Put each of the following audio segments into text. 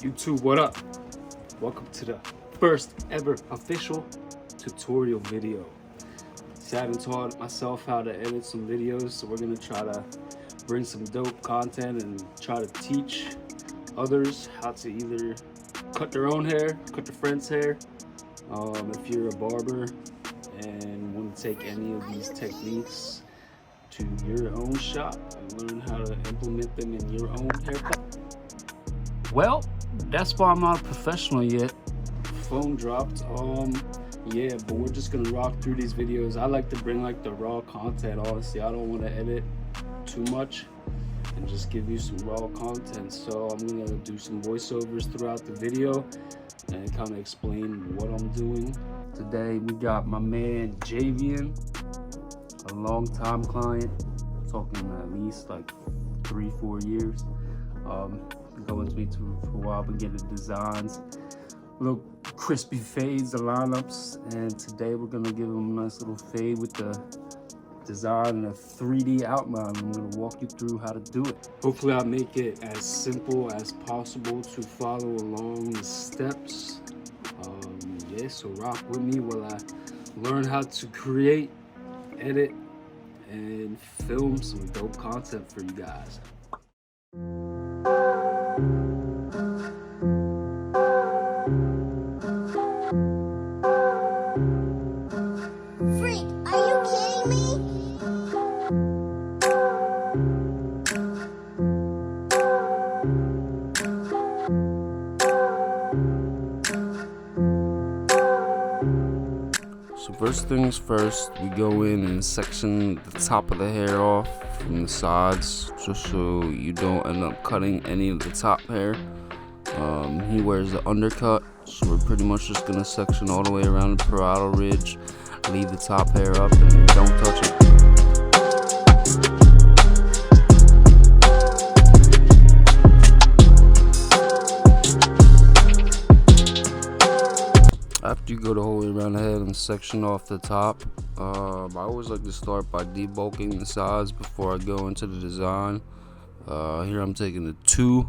YouTube, what up? Welcome to the first ever official tutorial video. See, I haven't taught myself how to edit some videos, so we're gonna try to bring some dope content and try to teach others how to either cut their own hair, cut their friend's hair. If you're a barber and want to take any of these techniques to your own shop and learn how to implement them in your own haircut. Well, that's why I'm not a professional yet. Phone dropped. Yeah, but we're just gonna rock through these videos. I like to bring like the raw content, honestly. I don't want to edit too much and just give you some raw content. So I'm gonna do some voiceovers throughout the video and kind of explain what I'm doing. Today we got my man Javion, a long-time client, talking at least like 3-4 years. Going to me for a while, but getting designs, little crispy fades, the lineups, and today we're gonna give them a nice little fade with the design and a 3D outline. I'm gonna walk you through how to do it. Hopefully I'll make it as simple as possible to follow along the steps. Yeah, so rock with me while I learn how to create, edit, and film some dope content for you guys. Freak, are you kidding me? So first things first, we go in and section the top of the hair off from the sides, just so you don't end up cutting any of the top hair. He wears the undercut, so we're pretty much just gonna section all the way around the parietal ridge, leave the top hair up, and don't touch it. After you go the whole way around the head and section off the top, I always like to start by debulking the sides before I go into the design. Here I'm taking the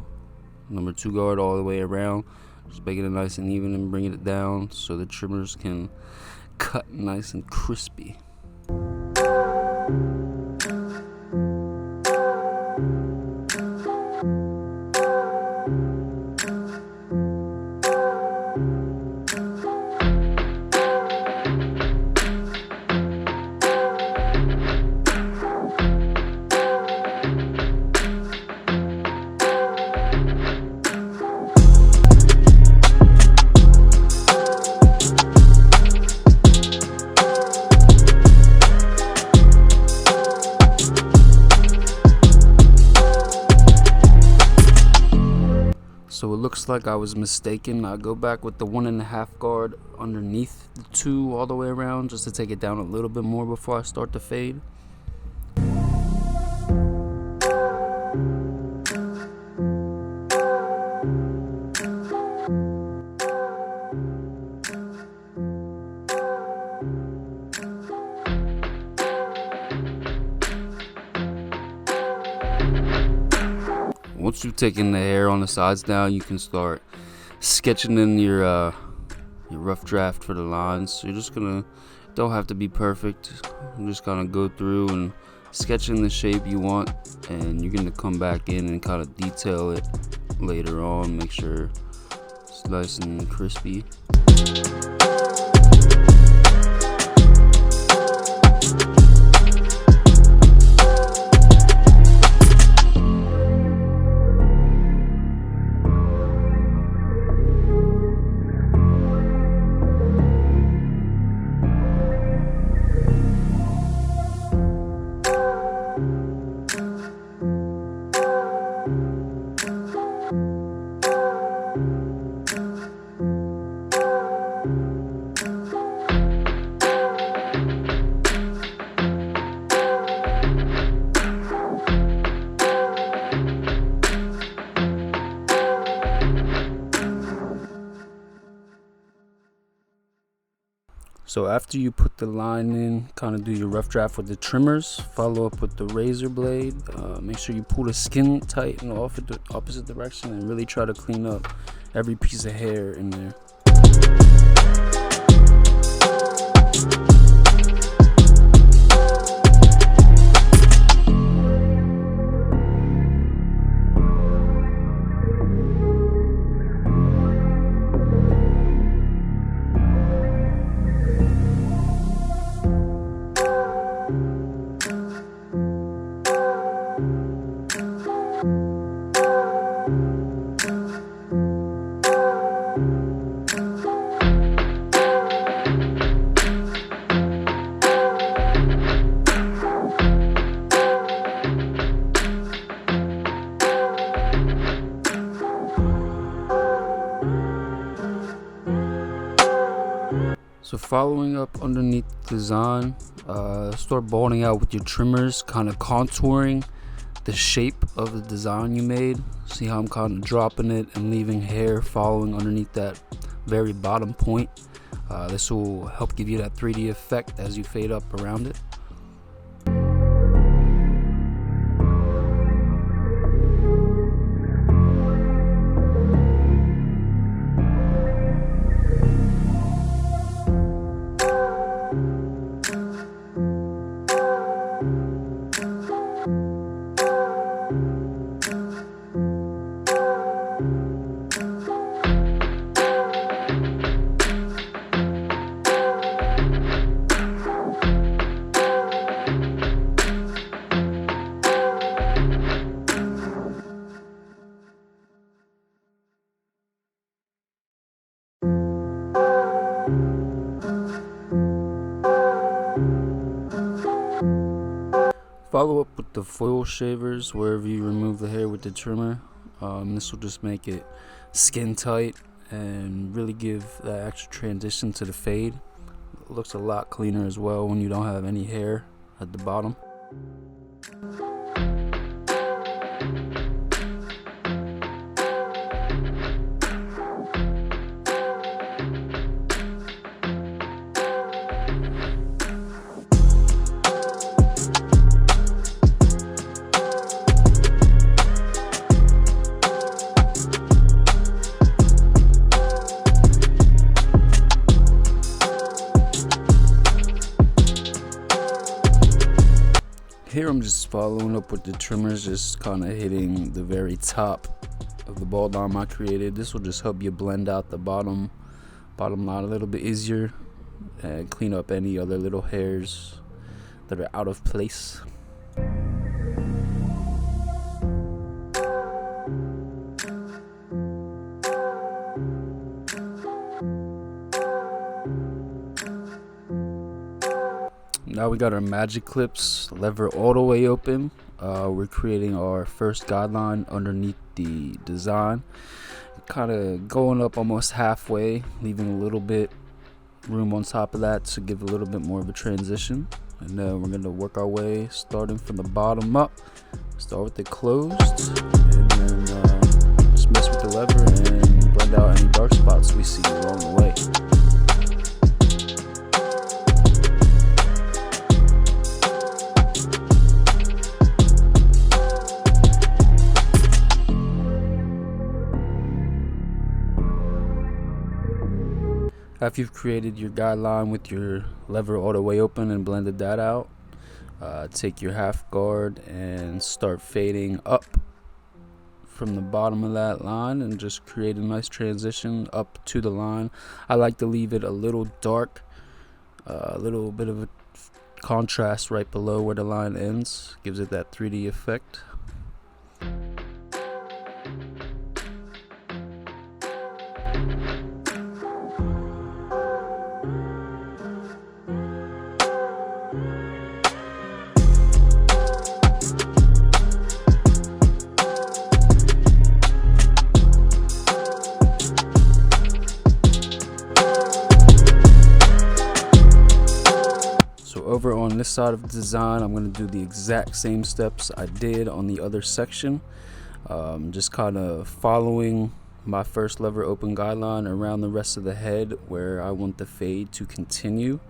number 2 guard all the way around, just making it nice and even and bringing it down so the trimmers can cut nice and crispy. So it looks like I was mistaken. I go back with the 1.5 guard underneath the 2 all the way around, just to take it down a little bit more before I start the fade. Once you've taken the hair on the sides down, you can start sketching in your rough draft for the lines. So you're just gonna, don't have to be perfect. You just kind of go through and sketch in the shape you want, and you're gonna come back in and kind of detail it later on. Make sure it's nice and crispy. So after you put the line in, kind of do your rough draft with the trimmers, follow up with the razor blade. Make sure you pull the skin tight and off in the opposite direction, and really try to clean up every piece of hair in there. So following up underneath the design, start balding out with your trimmers, kind of contouring the shape of the design you made. See how I'm kind of dropping it and leaving hair following underneath that very bottom point. This will help give you that 3D effect as you fade up around it. Follow up with the foil shavers wherever you remove the hair with the trimmer. This will just make it skin tight and really give that extra transition to the fade. It looks a lot cleaner as well when you don't have any hair at the bottom. Here I'm just following up with the trimmers, just kind of hitting the very top of the bald line I created. This will just help you blend out the bottom line a little bit easier and clean up any other little hairs that are out of place. Now we got our magic clips, lever all the way open. We're creating our first guideline underneath the design, kind of going up almost halfway, leaving a little bit room on top of that to give a little bit more of a transition. And then we're going to work our way starting from the bottom up. Start with it closed, and then just mess with the lever and blend out any dark spots we see along the way. After you've created your guideline with your lever all the way open and blended that out, take your half guard and start fading up from the bottom of that line and just create a nice transition up to the line. I like to leave it a little dark, a little bit of a contrast right below where the line ends, gives it that 3D effect. Over on this side of the design, I'm going to do the exact same steps I did on the other section, just kind of following my first lever open guideline around the rest of the head where I want the fade to continue.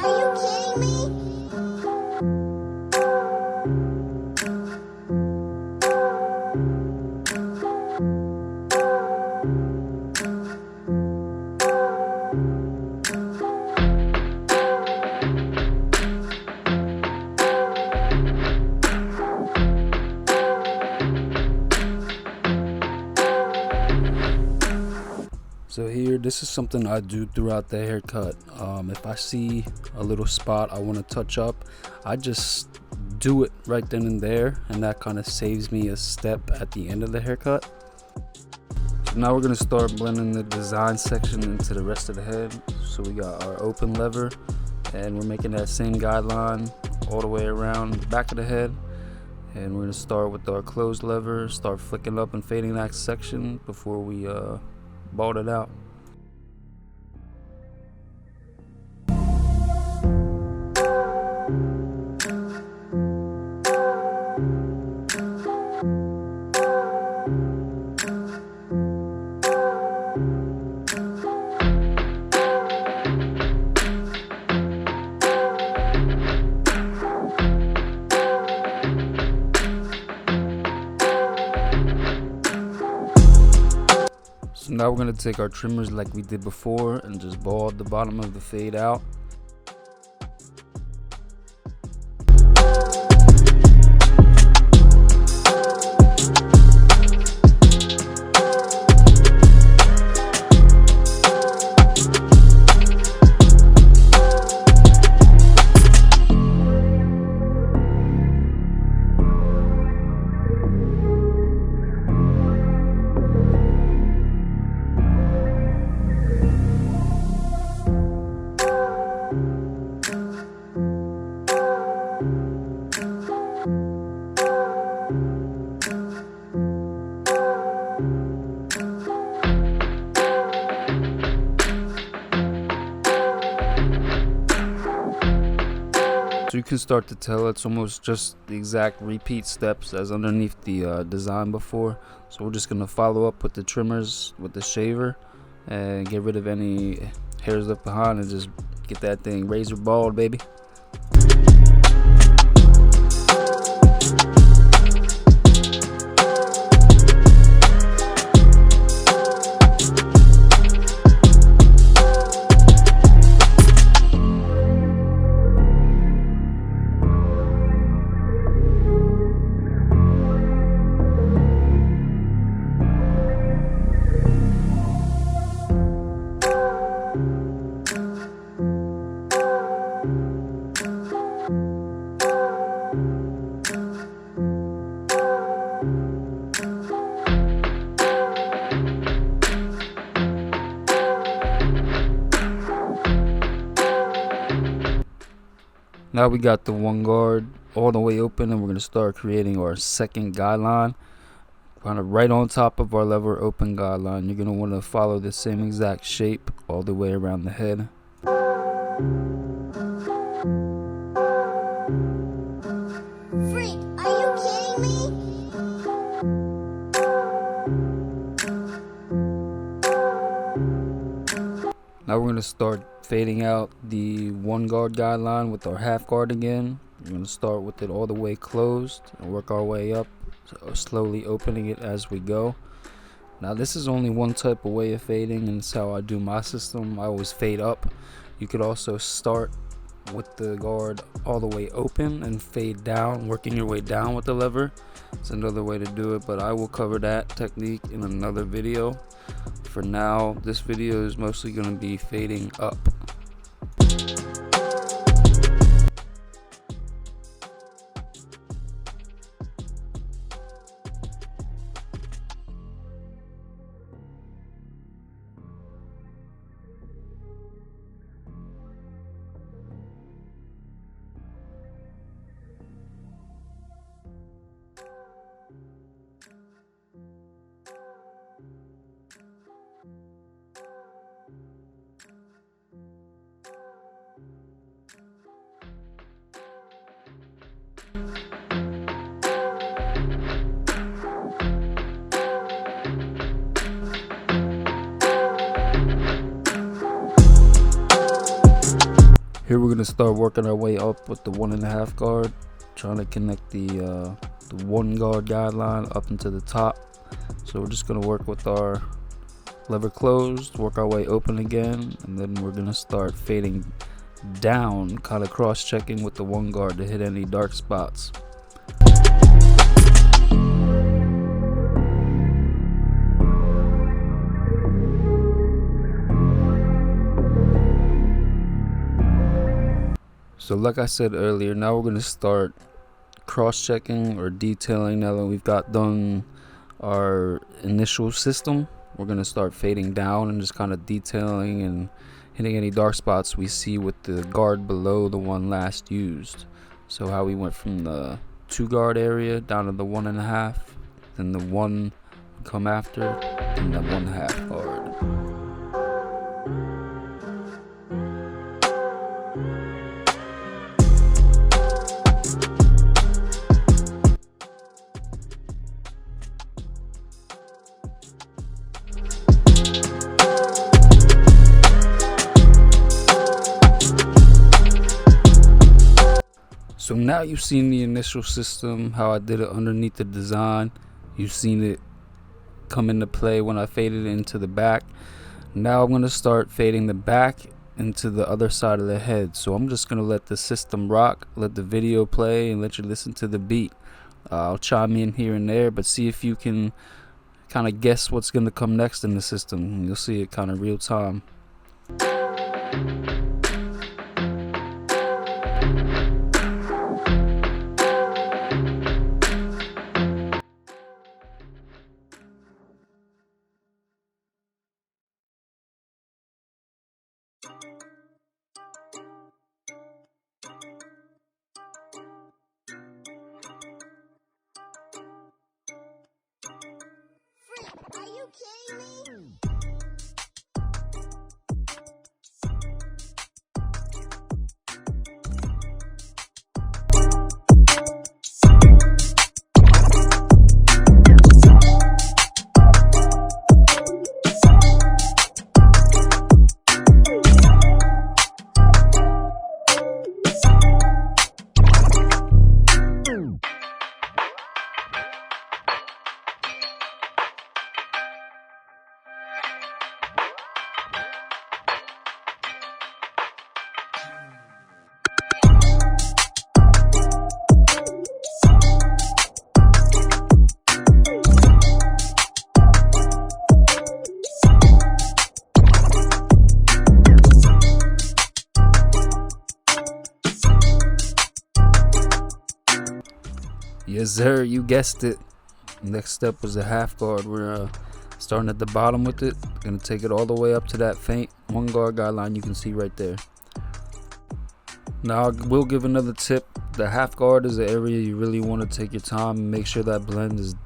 are you kidding me? So here, this is something I do throughout the haircut. If I see a little spot I want to touch up, I just do it right then and there, and that kind of saves me a step at the end of the haircut. So now we're going to start blending the design section into the rest of the head. So we got our open lever, and we're making that same guideline all the way around the back of the head. And we're going to start with our closed lever, start flicking up and fading that section before we balled it out. So now we're going to take our trimmers like we did before and just ball the bottom of the fade out. So you can start to tell it's almost just the exact repeat steps as underneath the design before. So we're just going to follow up with the trimmers with the shaver and get rid of any hairs left behind and just get that thing razor bald, baby. Now we got the one guard all the way open, and we're going to start creating our second guideline. Kind of right on top of our lever open guideline. You're going to want to follow the same exact shape all the way around the head. Freak, are you kidding me? Now we're going to start fading out the one guard guideline with our half guard again. We're going to start with it all the way closed and work our way up, so slowly opening it as we go. Now this is only one type of way of fading, and it's how I do my system. I always fade up. You could also start with the guard all the way open and fade down, working your way down with the lever. It's another way to do it, but I will cover that technique in another video. For now, this video is mostly going to be fading up. Here we're gonna start working our way up with the 1.5 guard, trying to connect the 1 guard guideline up into the top. So we're just gonna work with our lever closed, work our way open again, and then we're gonna start fading down, kind of cross-checking with the 1 guard to hit any dark spots. So like I said earlier, now we're going to start cross-checking or detailing. Now that we've got done our initial system, we're going to start fading down and just kind of detailing and hitting any dark spots we see with the guard below the one last used. So how we went from the 2 guard area down to the 1.5, then the 1 would come after, and the 1.5 guard. So now you've seen the initial system, how I did it underneath the design. You've seen it come into play when I faded it into the back. Now I'm going to start fading the back into the other side of the head. So I'm just going to let the system rock, let the video play, and let you listen to the beat. I'll chime in here and there, but see if you can kind of guess what's going to come next in the system. You'll see it kind of real time. Freak, are you kidding me? Yes sir, you guessed it. Next step was a half guard. We're starting at the bottom with it. Gonna take it all the way up to that faint 1 guard guideline you can see right there. Now I will give another tip. The half guard is the area you really want to take your time and make sure that blend is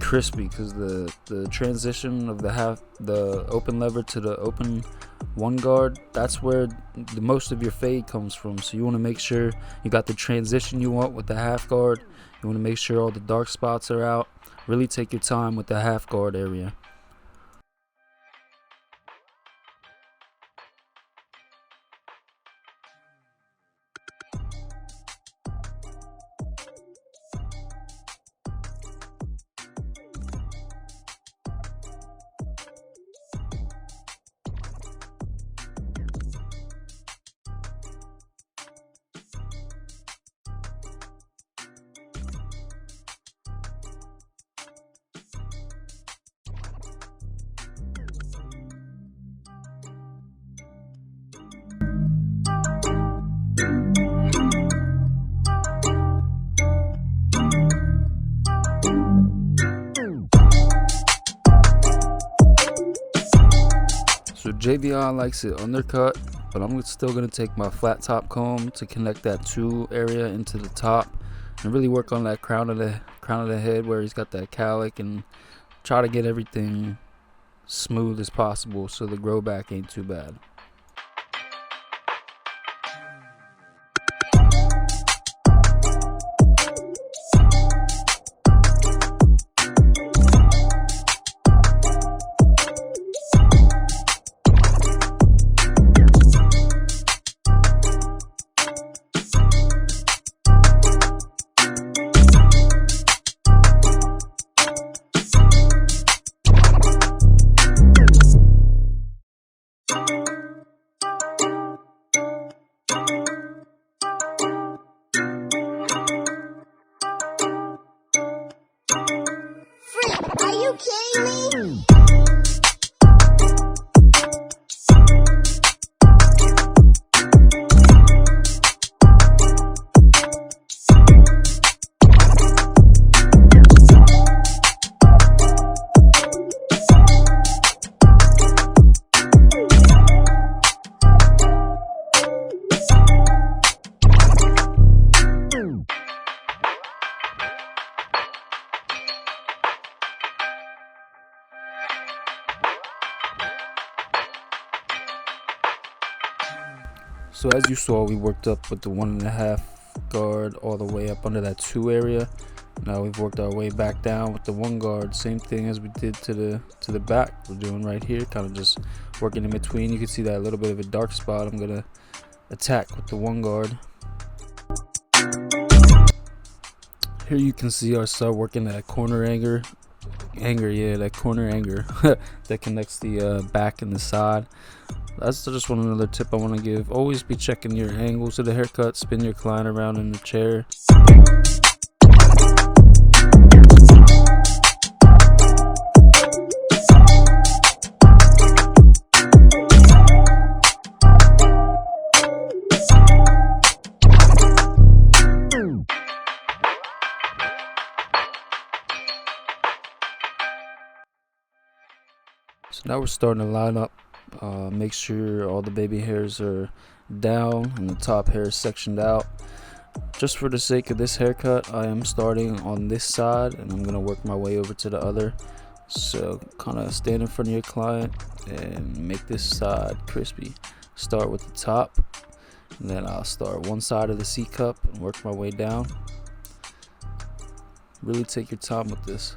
crispy, because the transition of the open lever to the open 1 guard, that's where the most of your fade comes from. So you want to make sure you got the transition you want with the half guard. You want to make sure all the dark spots are out. Really take your time with the half guard area. So Javion likes it undercut, but I'm still going to take my flat top comb to connect that 2 area into the top and really work on that crown of the head where he's got that cowlick, and try to get everything smooth as possible so the grow back ain't too bad. you kidding me? So as you saw, we worked up with the 1.5 guard all the way up under that 2 area. Now we've worked our way back down with the 1 guard. Same thing as we did to the back. We're doing right here, kind of just working in between. You can see that little bit of a dark spot. I'm gonna attack with the 1 guard. Here you can see our start working that corner anger, that corner anger that connects the back and the side. That's just another tip I want to give. Always be checking your angles of the haircut. Spin your client around in the chair. So now we're starting to line up. Make sure all the baby hairs are down and the top hair is sectioned out. Just for the sake of this haircut, I am starting on this side and I'm gonna work my way over to the other. So kind of stand in front of your client and make this side crispy. Start with the top, and then I'll start one side of the C cup and work my way down. Really take your time with this.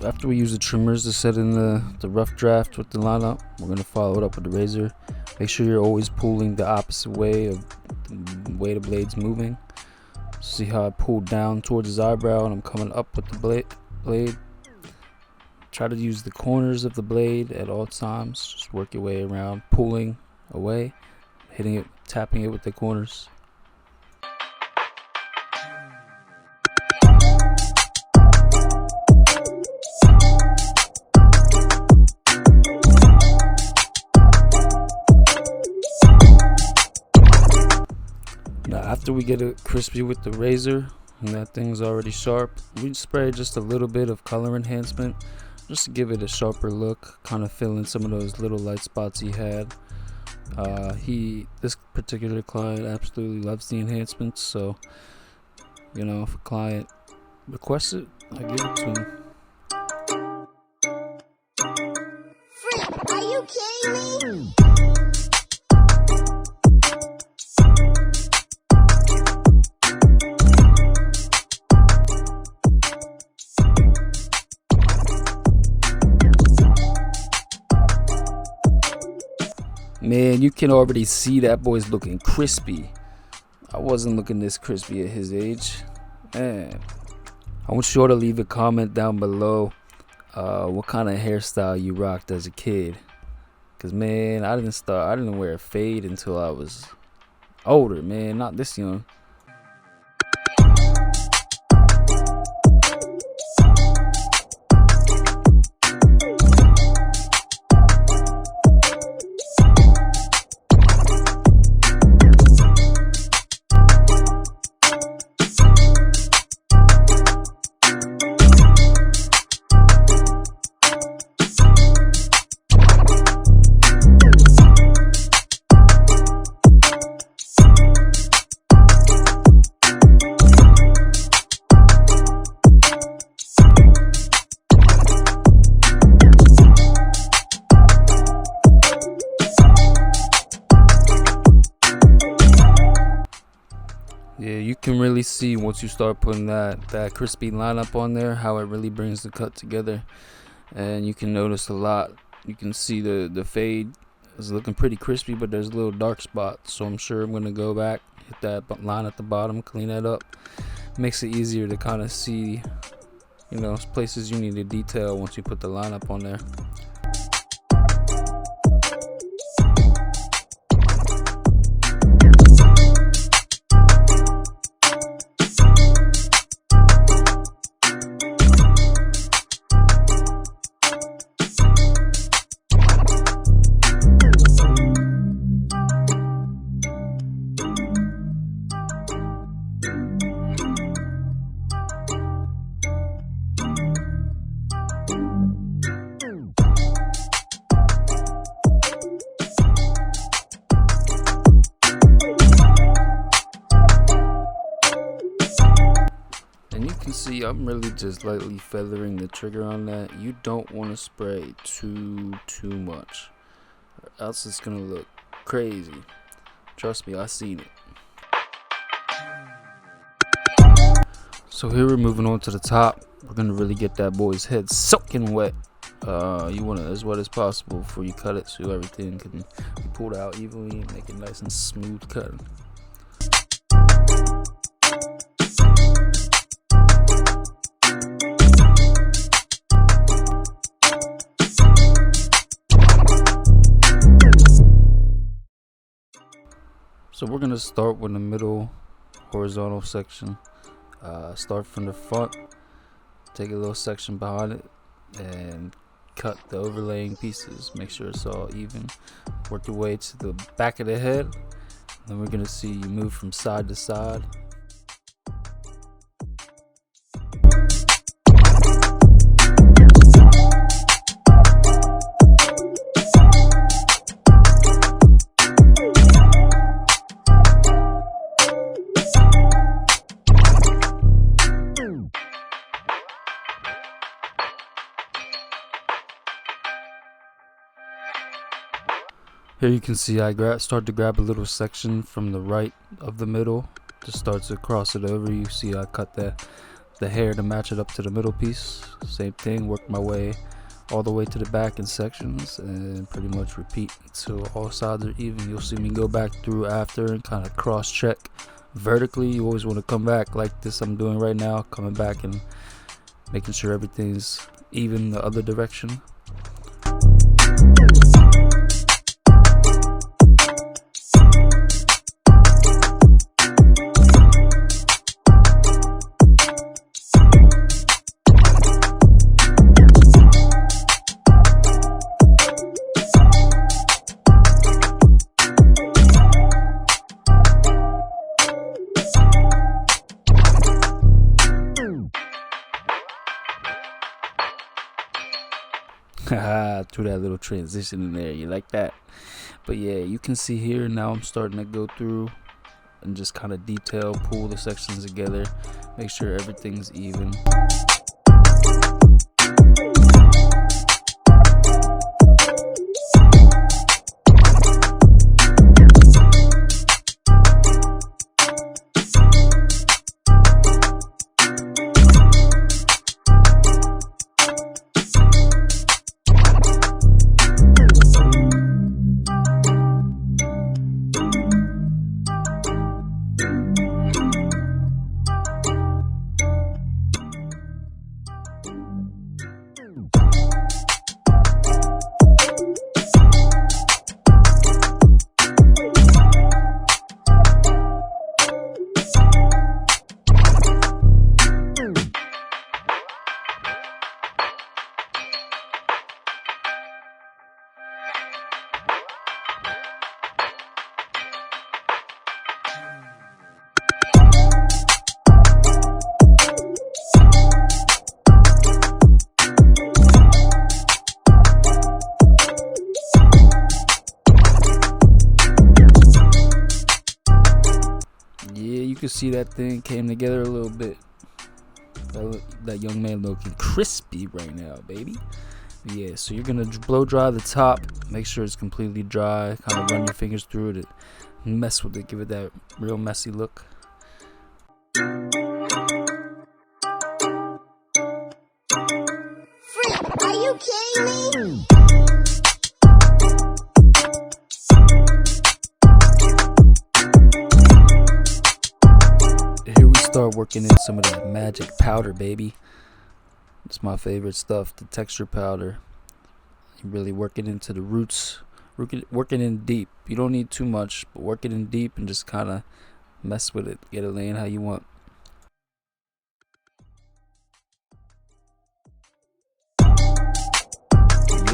After we use the trimmers to set in the rough draft with the lineup, we're going to follow it up with the razor. Make sure you're always pulling the opposite way of the way the blade's moving. See how I pulled down towards his eyebrow and I'm coming up with the blade. Try to use the corners of the blade at all times. Just work your way around, pulling away, hitting it, tapping it with the corners. Now after we get it crispy with the razor and that thing's already sharp, we spray just a little bit of color enhancement just to give it a sharper look, kind of fill in some of those little light spots he had. This particular client absolutely loves the enhancements, so you know, if a client requests it, I give it to him. Freak, are you kidding me? Man, you can already see that boy's looking crispy. I wasn't looking this crispy at his age. Man, I want you all to leave a comment down below what kind of hairstyle you rocked as a kid. Cause man, I didn't wear a fade until I was older, man, not this young. Yeah, you can really see once you start putting that crispy lineup on there how it really brings the cut together, and you can notice a lot. You can see the fade is looking pretty crispy, but there's little dark spots, so I'm sure I'm gonna go back, hit that line at the bottom, clean that up. Makes it easier to kind of see, you know, places you need to detail once you put the lineup on there. I'm really just lightly feathering the trigger on that. You don't want to spray too much, or else it's gonna look crazy. Trust me, I seen it. So here we're moving on to the top. We're gonna really get that boy's head soaking wet. You want it as wet as possible before you cut it, so everything can be pulled out evenly and make it nice and smooth cutting. So we're gonna start with the middle horizontal section. Start from the front, take a little section behind it, and cut the overlaying pieces. Make sure it's all even. Work your way to the back of the head. Then we're gonna see you move from side to side. Here you can see I start to grab a little section from the right of the middle. Just start to cross it over. You see I cut the hair to match it up to the middle piece. Same thing, work my way all the way to the back in sections and pretty much repeat until all sides are even. You'll see me go back through after and kind of cross check vertically. You always want to come back like this I'm doing right now, coming back and making sure everything's even the other direction. Threw that little transition in there. You like that? But yeah, you can see here now I'm starting to go through and just kind of detail, pull the sections together, make sure everything's even. You can see that thing came together a little bit. That young man looking crispy right now, baby. Yeah, so you're gonna blow dry the top. Make sure it's completely dry. Kind of run your fingers through it and mess with it. Give it that real messy look. Freak, are you kidding me? Here we start working in some of that magic powder, baby. It's my favorite stuff, the texture powder. You really work it into the roots, working in deep. You don't need too much, but work it in deep and just kind of mess with it. Get it laying how you want.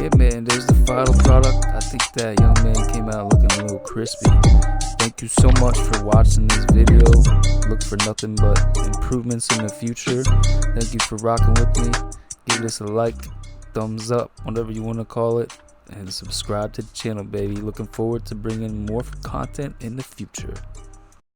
Yeah, man, there's the final product. I think that young man came out looking a little crispy. Thank you so much for watching this video. Look for nothing but improvements in the future. Thank you for rocking with me. Give this a like, thumbs up, whatever you want to call it, and subscribe to the channel, baby. Looking forward to bringing more content in the future.